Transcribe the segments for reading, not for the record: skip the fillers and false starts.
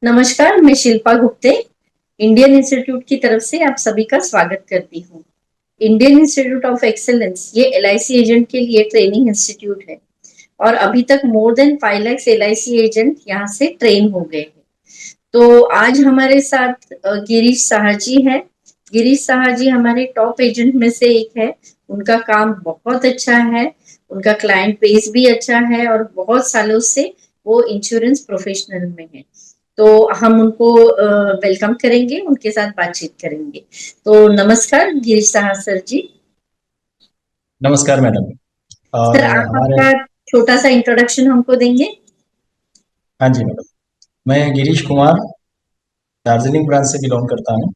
नमस्कार, मैं Shilpa Gupte Indian institute की तरफ से आप सभी का स्वागत करती हूँ। इंडियन इंस्टीट्यूट ऑफ एक्सेलेंस ये एलआईसी एजेंट के लिए ट्रेनिंग इंस्टीट्यूट है और अभी तक more than 5 lakh LIC agent यहाँ से ट्रेन हो गए हैं। तो आज हमारे साथ गिरीश साहा जी हैं। गिरीश साहा जी हमारे टॉप एजेंट में से एक है। उनका काम बहुत अच्छा है, उनका क्लाइंट बेस भी अच्छा है और बहुत सालों से वो इंश्योरेंस प्रोफेशनल में है। तो हम उनको वेलकम करेंगे, उनके साथ बातचीत करेंगे। तो नमस्कार गिरीश साहा सर जी। नमस्कार मैडम। और सर आप हमारे आपका छोटा सा इंट्रोडक्शन हमको देंगे? हाँ जी मैडम, मैं गिरीश कुमार दार्जिलिंग ब्रांच से बिलोंग करता हूँ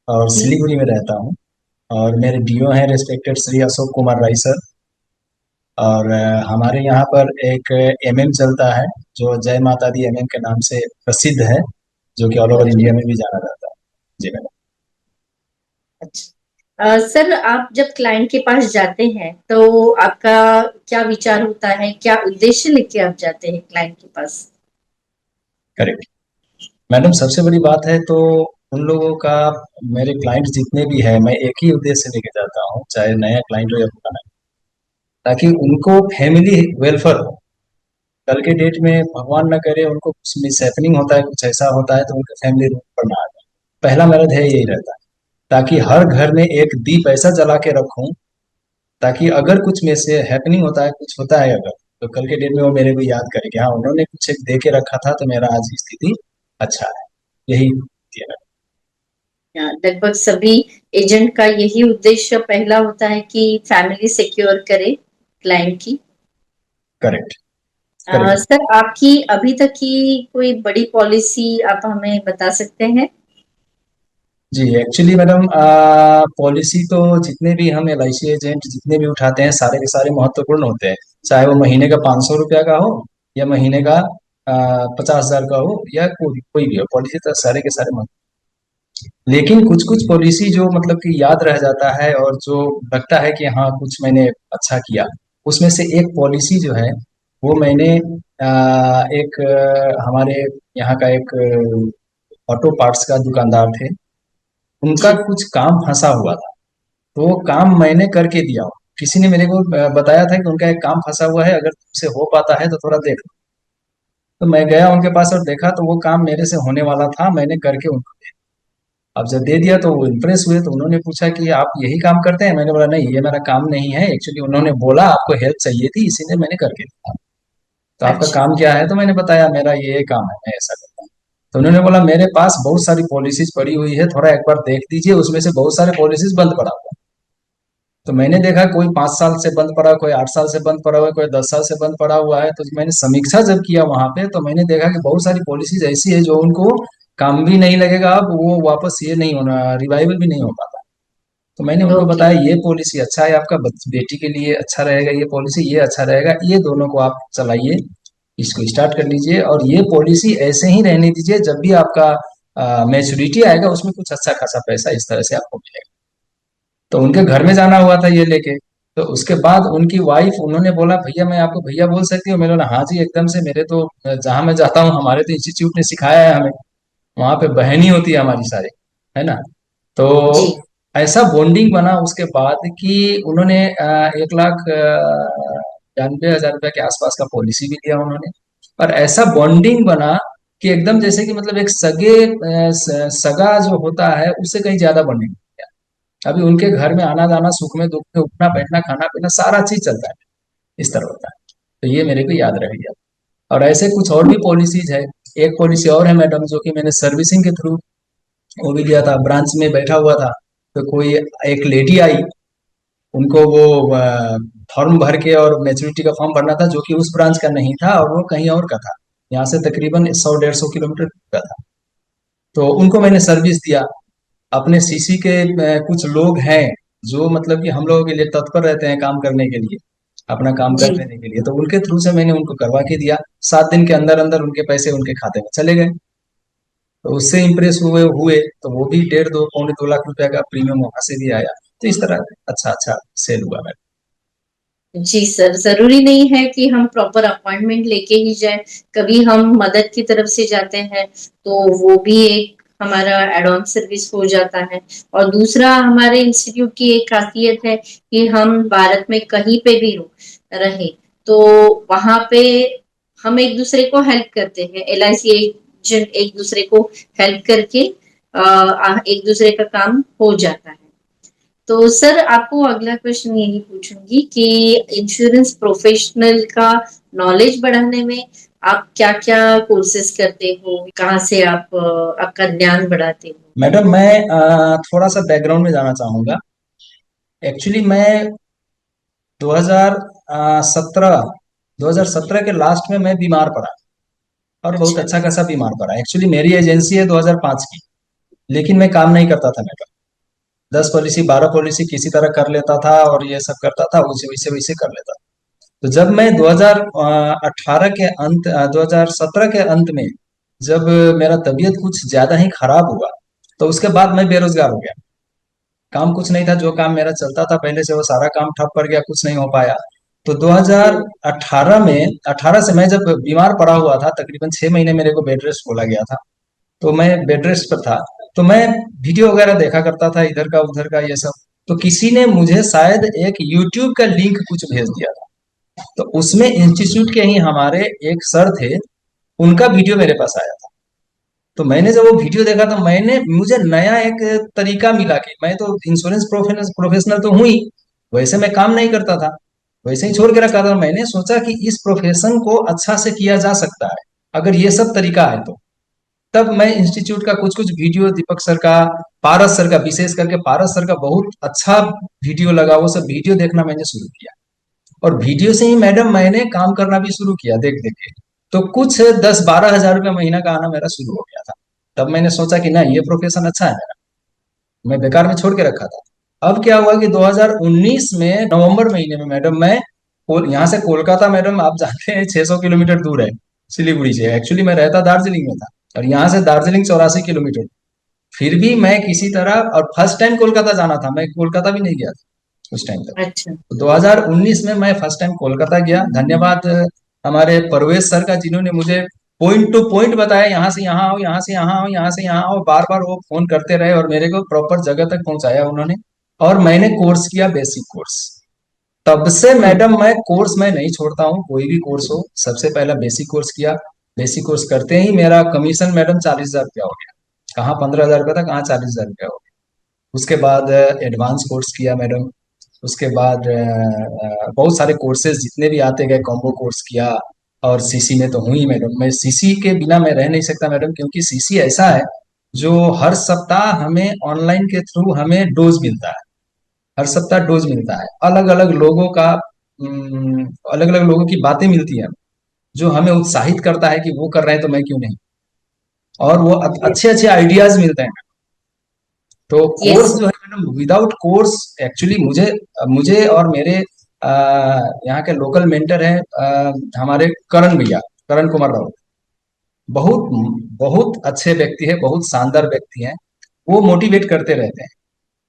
और जी। सिलीगुड़ी में रहता हूँ। और मेरे डीओ हैं रेस्पेक्टेड श्री अशोक कुमार राय सर। और हमारे यहाँ पर एक एमएम चलता है जो जय माता दी एमएम के नाम से प्रसिद्ध है, जो कि ऑल ओवर ओके। इंडिया में भी जाना जाता है। जी मैडम। अच्छा। सर आप जब क्लाइंट के पास जाते हैं तो आपका क्या विचार होता है, क्या उद्देश्य लेके आप जाते हैं क्लाइंट के पास? करेक्ट मैडम, सबसे बड़ी बात है तो उन लोगों का, मेरे क्लाइंट जितने भी हैं मैं एक ही उद्देश्य लेके जाता हूँ, चाहे नया क्लाइंट हो या पुराना, ताकि उनको फैमिली वेलफेयर हो। कल के डेट में भगवान न करे उनको कुछ मिस हैपनिंग होता है, कुछ ऐसा होता है तो उनके फैमिली रूप पर ना आ जाए। पहला मेरा ध्येय यही रहता है, ताकि हर घर में एक दीप ऐसा जला के रखूं, ताकि अगर कुछ में से हैपनिंग होता है, कुछ होता है अगर, तो कल के डेट में वो मेरे को याद करे कि हाँ उन्होंने कुछ एक दे के रखा था तो मेरा आज स्थिति अच्छा है। यही है। लगभग सभी एजेंट का यही उद्देश्य पहला होता है कि फैमिली सिक्योर करे क्लाइंट की। करेक्ट। करेक्ट। सर आपकी अभी तक की कोई बड़ी पॉलिसी आप हमें बता सकते हैं? जी एक्चुअली मैडम, पॉलिसी तो जितने भी हम एलआईसी एजेंट जितने भी उठाते हैं सारे के सारे महत्वपूर्ण होते हैं। चाहे वो महीने का 500 रुपया का हो या महीने का 50,000 का हो या कोई कोई भी हो, पॉलिसी तो सारे के सारे महत्व। लेकिन कुछ कुछ पॉलिसी जो मतलब कि याद रह जाता है और जो लगता है कि हाँ कुछ मैंने अच्छा किया, उसमें से एक पॉलिसी जो है वो मैंने एक हमारे यहाँ का एक ऑटो पार्ट्स का दुकानदार थे, उनका जी। कुछ काम फंसा हुआ था। तो वो काम मैंने करके दिया। किसी ने मेरे को बताया था कि उनका एक काम फंसा हुआ है, अगर तुमसे हो पाता है तो थोड़ा देख लो। तो मैं गया उनके पास और देखा तो वो काम मेरे से होने वाला था, मैंने करके उनको दे दिया। अब जब दे दिया तो वो इम्प्रेस हुए, तो उन्होंने पूछा कि आप यही काम करते हैं? मैंने बोला नहीं, ये मेरा काम नहीं है। एक्चुअली उन्होंने बोला आपको हेल्प चाहिए थी, इसीलिए मैंने करके दिया। तो आपका अच्छा। काम क्या है? तो मैंने बताया मेरा ये काम है, मैं ऐसा करता हूँ। तो उन्होंने बोला मेरे पास बहुत सारी पॉलिसीज पड़ी हुई है, थोड़ा एक बार देख दीजिए, उसमें से बहुत सारे पॉलिसीज बंद पड़ा हुआ है। तो मैंने देखा कोई 5 साल से बंद पड़ा, कोई 8 साल से बंद पड़ा हुआ है, कोई 10 साल से बंद पड़ा हुआ है। तो मैंने समीक्षा जब किया वहां पे, तो मैंने देखा कि बहुत सारी पॉलिसीज ऐसी है जो उनको काम भी नहीं लगेगा, अब वो वापस ये नहीं होना, रिवाइवल भी नहीं हो पाता। तो मैंने उनको ओके। बताया ये पॉलिसी अच्छा है, आपका बेटी के लिए अच्छा रहेगा, ये पॉलिसी ये अच्छा रहेगा, ये दोनों को आप चलाइए, इसको स्टार्ट कर लीजिए और ये पॉलिसी ऐसे ही रहने दीजिए। जब भी आपका मैच्योरिटी आएगा उसमें कुछ अच्छा खासा पैसा इस तरह से आपको मिलेगा। तो उनके घर में जाना हुआ था ये लेके। तो उसके बाद उनकी वाइफ, उन्होंने बोला भैया मैं आपको भैया बोल सकती हूँ? मैंने बोला हाँ जी एकदम से, मेरे तो जहां मैं जाता हूँ हमारे तो इंस्टीट्यूट ने सिखाया है हमें, वहां पे बहन ही होती है हमारी सारी, है ना। तो जी। ऐसा बॉन्डिंग बना उसके बाद कि उन्होंने 1,92,000 रुपये के आसपास का पॉलिसी भी लिया उन्होंने। और ऐसा बॉन्डिंग बना कि एकदम जैसे कि मतलब एक सगा जो होता है उससे कहीं ज्यादा बॉन्डिंग। अभी उनके घर में आना जाना, सुख में दुख में, उठना बैठना खाना पीना सारा चीज चलता है, इस तरह होता है। तो ये मेरे को याद रह गया। और ऐसे कुछ और भी पॉलिसीज है। एक पॉलिसी और है मैडम जो कि मैंने सर्विसिंग के थ्रू वो भी लिया था, ब्रांच में बैठा हुआ था। तो कोई एक लेडी आई, उनको वो फॉर्म भर के और मैच्योरिटी का फॉर्म भरना था जो कि उस ब्रांच का नहीं था और वो कहीं और का था, यहाँ से तकरीबन 100-150 किलोमीटर का था। तो उनको मैंने सर्विस दिया। अपने सीसी के कुछ लोग हैं जो मतलब कि हम लोगों के लिए तत्पर रहते हैं काम करने के लिए, अपना काम कर जी। लेने के लिए, तो उनके थ्रू से मैंने उनको करवा के दिया। 7 दिन के अंदर अंदर उनके पैसे उनके खाते में चले गए। तो उससे इम्प्रेस हुए हुए तो वो भी 1.5 2 पौने 2 लाख रुपया का प्रीमियम वहां से भी आया। तो इस तरह अच्छा अच्छा सेल हुआ मेरा। जी सर, ज़रूरी नहीं है कि हम प्रॉपर अपॉइंटमेंट लेके ही जाएँ, कभी हम मदद की तरफ से जाते हैं, तो वो भी एक हमारा ऐड ऑन सर्विस हो जाता है। और दूसरा हमारे इंस्टीट्यूट की एक खासियत है कि हम भारत में कहीं पे भी रहें, तो वहाँ पे हम एक-दूसरे को हेल्प करते हैं। एलआईसी एजेंट एक-दूसरे को हेल्प करके एक-दूसरे का काम हो जाता है। तो सर आपको अगला क्वेश्चन यही पूछूंगी कि इंश्योरेंस प्रोफेशनल का नॉलेज बढ़ाने में आप क्या-क्या कोर्सेज करते हो? कहाँ से आप आपका ज्ञान बढ़ाते हो? मैडम मैं थोड़ा सा बैकग्राउंड में जाना चाहूंगा। एक्चुअली मैं 2017 2017 के लास्ट में मैं बीमार पड़ा, और बहुत अच्छा। अच्छा खासा बीमार पड़ा। एक्चुअली मेरी एजेंसी है 2005 की, लेकिन मैं काम नहीं करता था मैडम। 10 पॉलिसी 12 पॉलिसी किसी तरह कर लेता था और ये सब करता था, उसे वैसे वैसे कर लेता था। तो जब मैं 2018 के अंत 2017 के अंत में जब मेरा तबीयत कुछ ज्यादा ही खराब हुआ, तो उसके बाद मैं बेरोजगार हो गया। काम कुछ नहीं था, जो काम मेरा चलता था पहले से वो सारा काम ठप पड़ गया, कुछ नहीं हो पाया। तो 2018 में 18 से मैं जब बीमार पड़ा हुआ था, तकरीबन 6 महीने मेरे को बेड रेस्ट बोला गया था। तो मैं बेड रेस्ट पर था, तो मैं वीडियो वगैरह देखा करता था, इधर का उधर का ये सब। तो किसी ने मुझे शायद एक यूट्यूब का लिंक कुछ भेज दिया था। तो उसमें इंस्टीट्यूट के ही हमारे एक सर थे, उनका वीडियो मेरे पास आया था। तो मैंने जब वो वीडियो देखा तो मुझे नया एक तरीका मिला कि मैं तो इंश्योरेंस प्रोफेशनल तो हूँ ही, वैसे मैं काम नहीं करता था, वैसे ही छोड़ के रखा था। मैंने सोचा कि इस प्रोफेशन को अच्छा से किया जा सकता है अगर ये सब तरीका है तो। तब मैं इंस्टीट्यूट का कुछ कुछ वीडियो, दीपक सर का, पारस सर का, विशेष करके पारस सर का बहुत अच्छा वीडियो लगा, वो सब वीडियो देखना मैंने शुरू किया। और वीडियो से ही मैडम मैंने काम करना भी शुरू किया देख देख के। तो कुछ 10-12 हजार रुपया महीना का आना मेरा शुरू हो गया था। तब मैंने सोचा कि ना, ये प्रोफेशन अच्छा है मेरा, मैं बेकार में छोड़ के रखा था। अब क्या हुआ कि 2019 में नवंबर महीने में मैडम मैं यहाँ से कोलकाता, मैडम आप जानते हैं 600 किलोमीटर दूर है सिलीगुड़ी से। एक्चुअली मैं रहता दार्जिलिंग में था, और यहाँ से दार्जिलिंग 84 किलोमीटर। फिर भी मैं किसी तरह, और फर्स्ट टाइम कोलकाता जाना था, मैं कोलकाता भी नहीं गया था उस टाइम तक। अच्छा। तो 2019 में मैं फर्स्ट टाइम कोलकाता गया। धन्यवाद हमारे परवेश सर का, जिन्होंने मुझे पॉइंट टू पॉइंट बताया, यहाँ से यहाँ आओ, यहाँ से यहाँ आओ, यहाँ से यहाँ आओ। बार बार वो फोन करते रहे और मेरे को प्रॉपर जगह तक पहुंचाया उन्होंने। और मैंने कोर्स किया, बेसिक कोर्स। तब से हुँ। मैडम मैं कोर्स मैं नहीं छोड़ता हूँ, कोई भी कोर्स हो। सबसे पहला बेसिक कोर्स किया। बेसिक कोर्स करते ही मेरा कमीशन मैडम 40 हजार रुपया हो गया। कहाँ 15 हजार रुपया था, कहाँ 40 हजार रुपया हो गया। उसके बाद एडवांस कोर्स किया मैडम। उसके बाद बहुत सारे कोर्सेज जितने भी आते गए, कॉम्बो कोर्स किया। और सीसी में तो हूँ ही मैडम, मैं सीसी के बिना मैं रह नहीं सकता मैडम, क्योंकि सीसी ऐसा है जो हर सप्ताह हमें ऑनलाइन के थ्रू हमें डोज मिलता है। हर सप्ताह डोज मिलता है, अलग अलग लोगों का, अलग अलग लोगों की बातें मिलती हैं, जो हमें उत्साहित करता है कि वो कर रहे हैं तो मैं क्यों नहीं। और वो ये अच्छे अच्छे आइडियाज मिलते हैं। तो यस कोर्स सर। जो है मैडम, विदाउट कोर्स एक्चुअली मुझे मुझे और मेरे अ, यहाँ के लोकल मेंटर हैं, हमारे करण भैया, करण कुमार राव। बहुत बहुत अच्छे व्यक्ति है, बहुत शानदार व्यक्ति हैं। वो मोटिवेट करते रहते हैं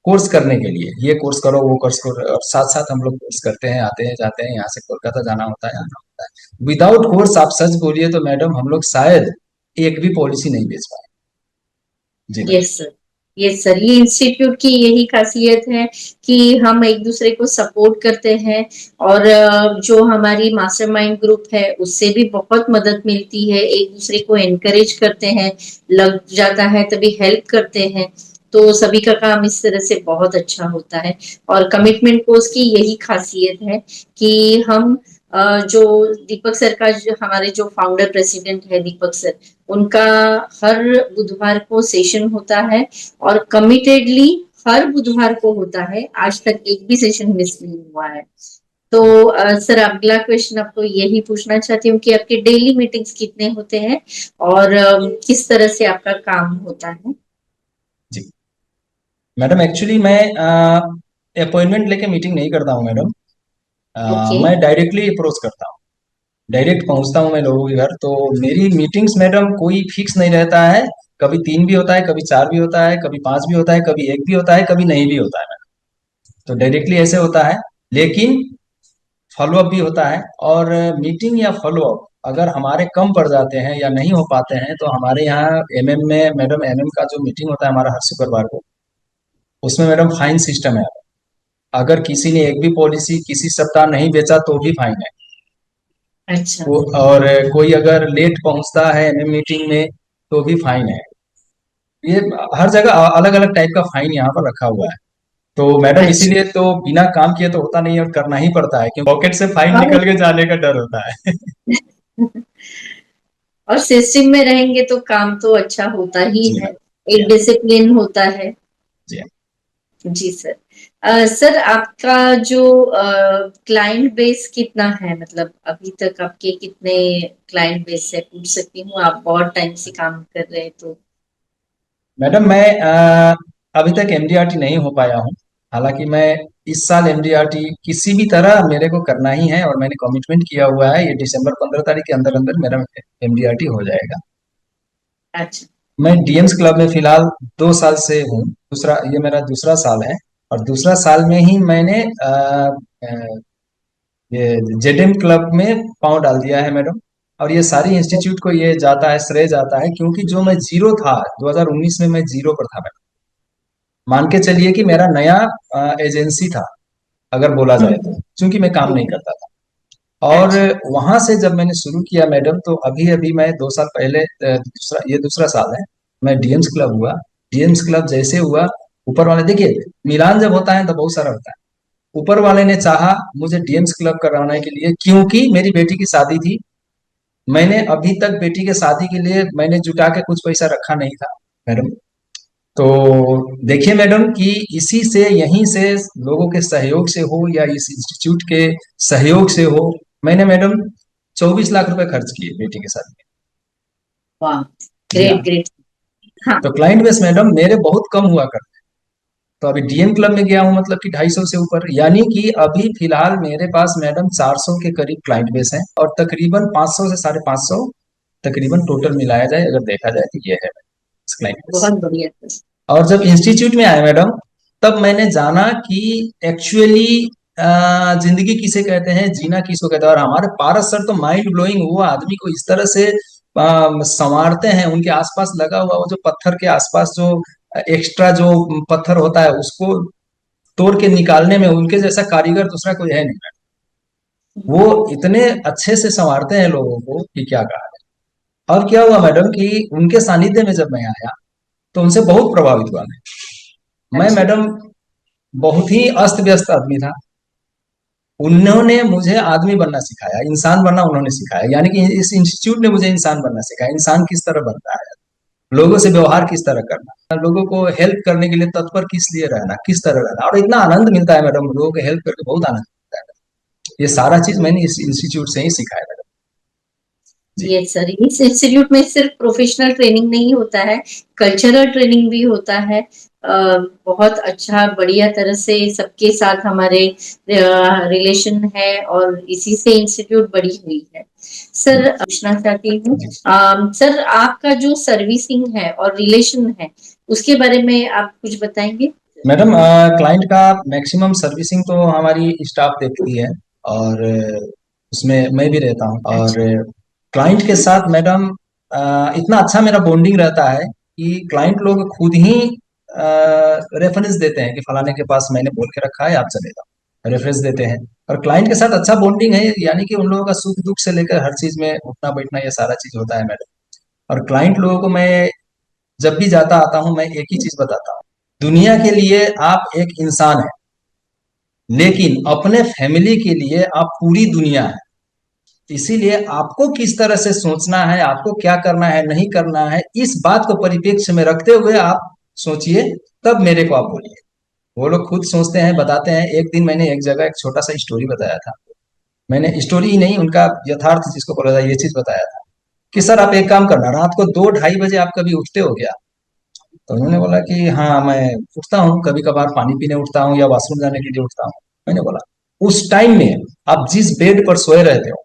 कोर्स करने के लिए, ये कोर्स करो, वो कोर्स करो। और साथ साथ हम लोग कोर्स करते हैं, आते हैं जाते हैं, यहाँ से कोलकाता जाना होता है, आना होता है। विदाउट कोर्स आप सच बोलिए तो मैडम हम लोग शायद एक भी पॉलिसी नहीं बेच पाए। जी madam. Yes sir. Yes sir, ये इंस्टीट्यूट की यही खासियत है कि हम एक दूसरे को सपोर्ट करते हैं। और जो हमारी मास्टरमाइंड ग्रुप है उससे भी बहुत मदद मिलती है, एक दूसरे को एनकरेज करते हैं, लग जाता है तभी हेल्प करते हैं। तो सभी का काम इस तरह से बहुत अच्छा होता है। और कमिटमेंट कोर्स की यही खासियत है कि हम जो दीपक सर का, जो हमारे जो फाउंडर प्रेसिडेंट है दीपक सर, उनका हर बुधवार को सेशन होता है, और कमिटेडली हर बुधवार को होता है। आज तक एक भी सेशन मिस नहीं हुआ है। तो सर अगला क्वेश्चन आपको यही पूछना चाहती हूँ कि आपके डेली मीटिंग्स कितने होते हैं और किस तरह से आपका काम होता है? जी मैडम, एक्चुअली मैं अपॉइंटमेंट लेके मीटिंग नहीं करता हूँ मैडम। ओके। मैं डायरेक्टली अप्रोच करता हूँ, डायरेक्ट पहुंचता हूँ मैं लोगों के घर। तो मेरी मीटिंग्स मैडम कोई फिक्स नहीं रहता है। कभी 3 भी होता है, कभी 4 भी होता है, कभी 5 भी होता है, कभी एक भी होता है, कभी नहीं भी होता है मैडम। तो डायरेक्टली ऐसे होता है। लेकिन फॉलोअप भी होता है। और मीटिंग या फॉलोअप अगर हमारे कम पड़ जाते हैं या नहीं हो पाते हैं तो हमारे यहाँ एमएम में मैडम, एमएम का जो मीटिंग होता है हमारा हर शुक्रवार को, उसमें मैडम फाइन सिस्टम है। अगर किसी ने एक भी पॉलिसी किसी सप्ताह नहीं बेचा तो भी फाइन है। अच्छा। और कोई अगर लेट पहुंचता है एमएम मीटिंग में तो भी फाइन है। ये हर जगह अलग अलग टाइप का फाइन यहाँ पर रखा हुआ है। तो मैडम अच्छा। इसीलिए तो बिना काम किए तो होता नहीं है और करना ही पड़ता है, क्योंकि पॉकेट से फाइन और निकल के जाने का डर होता है। और सिस्टम में रहेंगे तो काम तो अच्छा होता ही जी है, मैम। जी एक डिसिप्लिन होता है। जी। जी सर। सर आपका जो क्लाइंट बेस कितना है, मतलब अभी तक आपके कितने क्लाइंट बेस है, पूछ सकती हूँ? आप बहुत टाइम से काम कर रहे हैं तो। मैडम मैं अभी तक एमडीआरटी नहीं हो पाया हूँ। हालांकि मैं इस साल एमडीआरटी किसी भी तरह मेरे को करना ही है और मैंने कमिटमेंट किया हुआ है, ये दिसंबर 15 तारीख के अंदर अंदर मेरा एमडीआरटी हो जाएगा। अच्छा। मैं डीएम्स क्लब में फिलहाल 2 साल से हूँ, दूसरा ये मेरा दूसरा साल है। और दूसरा साल में ही मैंने ये जेडएम क्लब में पांव डाल दिया है मैडम। और ये सारी इंस्टीट्यूट को ये जाता है, श्रेय जाता है, क्योंकि जो मैं जीरो था 2019 में, मैं जीरो पर था मैडम। मान के चलिए कि मेरा नया एजेंसी था अगर बोला जाए तो, हम्म। क्योंकि मैं काम नहीं हम्म। करता था। और अच्छा। वहां से जब मैंने शुरू किया मैडम, तो अभी अभी मैं 2 साल पहले, ये दूसरा साल है, मैं डीएम्स क्लब हुआ। डीएम्स क्लब जैसे हुआ, ऊपर वाले देखिए, मिलान जब होता है तो बहुत सारा होता है। ऊपर वाले ने चाहा मुझे डीएम्स क्लब कराने के लिए, क्योंकि मेरी बेटी की शादी थी। मैंने अभी तक बेटी के शादी के लिए मैंने जुटा के कुछ पैसा रखा नहीं था मैडम। तो देखिए मैडम कि इसी से, यहीं से, लोगों के सहयोग से हो या इस इंस्टीट्यूट के सहयोग से हो, मैंने मैडम 24 लाख रुपए खर्च किए बेटी के साथ में। वाह। जी हाँ। Great great. हाँ। तो क्लाइंट बेस मैडम मेरे बहुत कम हुआ करते। तो अभी डीएम क्लब में गया हूँ, मतलब कि 250 से ऊपर, यानी कि अभी फिलहाल मेरे पास मैडम 400 के करीब क्लाइंट बेस है, और तकरीबन 500 से 550 तकरीबन टोटल मिलाया जाए अगर देखा जाए तो ये है क्लाइंट बेस। बहुत बढ़िया सर। और जब इंस्टीट्यूट में आया मैडम, तब मैंने जाना कि एक्चुअली जिंदगी किसे कहते हैं, जीना किसको कहते हैं। और हमारे पारस सर तो माइंड ब्लोइंग, वो आदमी को इस तरह से संवारते हैं, उनके आसपास लगा हुआ वो जो पत्थर के आसपास जो एक्स्ट्रा जो पत्थर होता है उसको तोड़ के निकालने में उनके जैसा कारीगर दूसरा कोई है नहीं। वो इतने अच्छे से संवारते हैं लोगों को कि क्या कहा जाए। अब क्या हुआ मैडम कि उनके सानिध्य में जब मैं आया तो उनसे बहुत प्रभावित हुआ मैं अच्छा। मैडम बहुत ही अस्त व्यस्त आदमी था। उन्होंने मुझे आदमी बनना सिखाया, इंसान बनना उन्होंने सिखाया, यानी कि इस इंस्टीट्यूट ने मुझे इंसान बनना सिखाया। इंसान किस तरह बनता है, लोगों से व्यवहार किस तरह करना, लोगों को हेल्प करने के लिए तत्पर किस लिए रहना, किस तरह रहना। और इतना आनंद मिलता है मैडम, लोगों को हेल्प करके बहुत आनंद मिलता है। ये सारा चीज मैंने इस इंस्टीट्यूट से ही सीखा है मैडम। जी। ये सर, इस इंस्टीट्यूट में सिर्फ प्रोफेशनल ट्रेनिंग नहीं होता है, कल्चरल ट्रेनिंग भी होता है। बहुत अच्छा बढ़िया तरह से सबके साथ हमारे रिलेशन है और इसी से इंस्टीट्यूट बड़ी हुई है। सर पूछना चाहती हूँ, जी सर आपका जो सर्विसिंग है और रिलेशन है उसके बारे में आप कुछ बताएंगे? मैडम, क्लाइंट का मैक्सिमम सर्विसिंग तो हमारी स्टाफ देखती है, और उसमें मैं भी रहता हूँ। और अच्छा। क्लाइंट के साथ मैडम इतना अच्छा मेरा बॉन्डिंग रहता है कि क्लाइंट लोग खुद ही रेफरेंस देते हैं कि फलाने के पास मैंने बोल के रखा है, आप चले जाओ, रेफरेंस देते हैं। और क्लाइंट के साथ अच्छा बॉन्डिंग है, यानी कि उन लोगों का सुख दुख से लेकर हर चीज में उठना बैठना ये सारा चीज होता है मैडम। और क्लाइंट लोगों को मैं जब भी जाता आता हूँ मैं एक ही चीज बताता हूँ, दुनिया के लिए आप एक इंसान है, लेकिन अपने फैमिली के लिए आप पूरी दुनिया है। इसीलिए आपको किस तरह से सोचना है, आपको क्या करना है नहीं करना है, इस बात को परिप्रेक्ष्य में रखते हुए आप सोचिए, तब मेरे को आप बोलिए। वो लोग खुद सोचते हैं, बताते हैं। एक दिन मैंने एक जगह एक छोटा सा स्टोरी बताया था। मैंने स्टोरी ही नहीं, उनका यथार्थ जिसको बोला जाए ये चीज बताया था कि सर आप एक काम करना, रात को 2-2:30 बजे आप कभी उठते हो क्या? तो उन्होंने बोला कि हाँ मैं उठता हूँ, कभी कभार पानी पीने उठता हूँ या वॉशरूम जाने के लिए उठता हूँ। मैंने बोला उस टाइम में आप जिस बेड पर सोए रहते हो,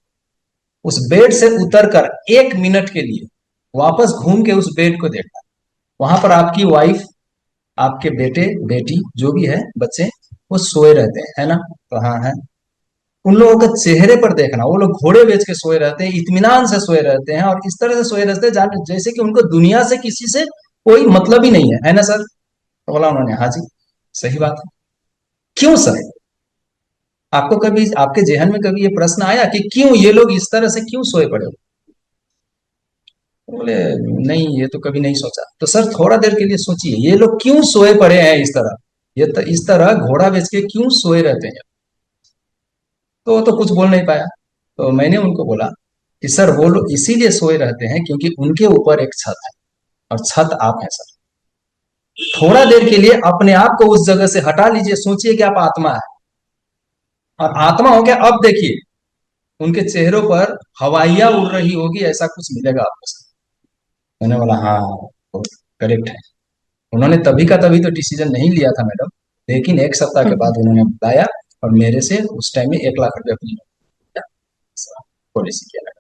उस बेड से उतर कर 1 मिनट के लिए वापस घूम के उस बेड को देखना। वहां पर आपकी वाइफ, आपके बेटे बेटी जो भी है बच्चे, वो सोए रहते हैं, है ना? तो हाँ है। उन लोगों के चेहरे पर देखना, वो लोग घोड़े बेच के सोए रहते हैं, इत्मीनान से सोए रहते हैं, और इस तरह से सोए रहते हैं जैसे कि उनको दुनिया से किसी से कोई मतलब ही नहीं है ना सर? तो बोला उन्होंने, हाँ जी सही बात है। क्यों सर? आपको कभी आपके जहन में कभी ये प्रश्न आया कि क्यों ये लोग इस तरह से क्यों सोए पड़े? बोले नहीं, ये तो कभी नहीं सोचा। तो सर थोड़ा देर के लिए सोचिए, ये लोग क्यों सोए पड़े हैं इस तरह, इस तरह घोड़ा बेच के क्यों सोए रहते हैं? तो वो तो कुछ बोल नहीं पाया। तो मैंने उनको बोला कि सर वो लोग इसीलिए सोए रहते हैं क्योंकि उनके ऊपर एक छत है, और छत आप हैं सर। थोड़ा देर के लिए अपने आप को उस जगह से हटा लीजिए, सोचिए कि आप आत्मा है, और आत्मा हो गया, अब देखिए उनके चेहरों पर हवाइयां उड़ रही होगी, ऐसा कुछ मिलेगा आपको सर। मैंने बोला हाँ, करेक्ट है। उन्होंने तभी का तभी तो डिसीजन नहीं लिया था मैडम, लेकिन एक सप्ताह के बाद उन्होंने बुलाया और मेरे से उस टाइम में 1 लाख रुपए अपनी पॉलिसी किया।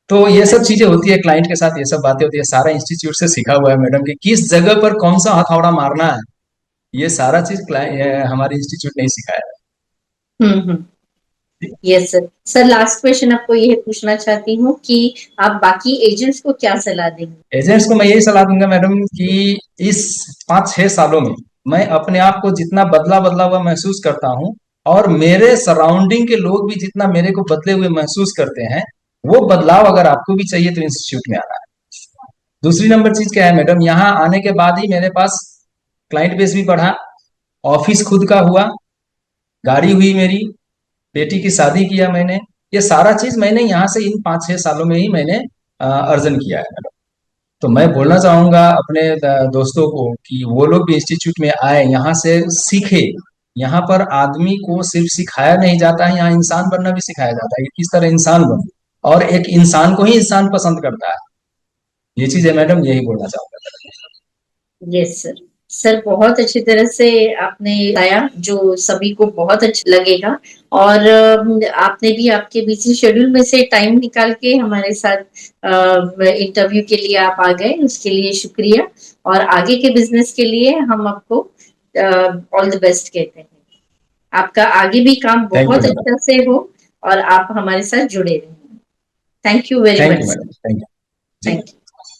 तो ये सब चीजें होती है क्लाइंट के साथ, ये सब बातें होती है, सारा इंस्टीट्यूट से सीखा हुआ है मैडम कि किस जगह पर कौन सा हथौड़ा मारना है, ये सारा चीज हमारे इंस्टीट्यूट ने ही सिखाया हम्म। Yes sir. Sir last question आपको ये पूछना चाहती हूँ कि आप बाकी एजेंट्स को क्या सलाह देंगे? है। एजेंट्स को मैं यही सलाह दूंगा मैडम कि इस 5-6 सालों में मैं अपने आप को जितना बदला बदला हुआ महसूस करता हूँ, और मेरे सराउंडिंग के लोग भी जितना मेरे को बदले हुए महसूस करते हैं, वो बदलाव अगर आपको भी चाहिए तो इंस्टीट्यूट में आना है। दूसरी नंबर चीज क्या है मैडम, यहाँ आने के बाद ही मेरे पास क्लाइंट बेस भी बढ़ा, ऑफिस खुद का हुआ, गाड़ी हुई मेरी, बेटी की शादी किया मैंने। ये सारा चीज मैंने यहाँ से इन 5-6 सालों में ही मैंने अर्जन किया है मैडम। तो मैं बोलना चाहूंगा अपने दोस्तों को कि वो लोग भी इंस्टीट्यूट में आए, यहाँ से सीखे। यहाँ पर आदमी को सिर्फ सिखाया नहीं जाता है, यहाँ इंसान बनना भी सिखाया जाता है कि किस तरह इंसान बने, और एक इंसान को ही इंसान पसंद करता है। ये चीज है मैडम, यही बोलना चाहूंगा। Yes sir. सर बहुत अच्छी तरह से आपने बताया जो सभी को बहुत अच्छा लगेगा, और आपने भी आपके बिजी शेड्यूल में से टाइम निकाल के हमारे साथ इंटरव्यू के लिए आप आ गए, उसके लिए शुक्रिया। और आगे के बिजनेस के लिए हम आपको ऑल द बेस्ट कहते हैं। आपका आगे भी काम थैंक यू बहुत मैडम। अच्छा से हो, और आप हमारे साथ जुड़े रहें। Thank you very thank you much sir. Madam, thank you ji. Thank you.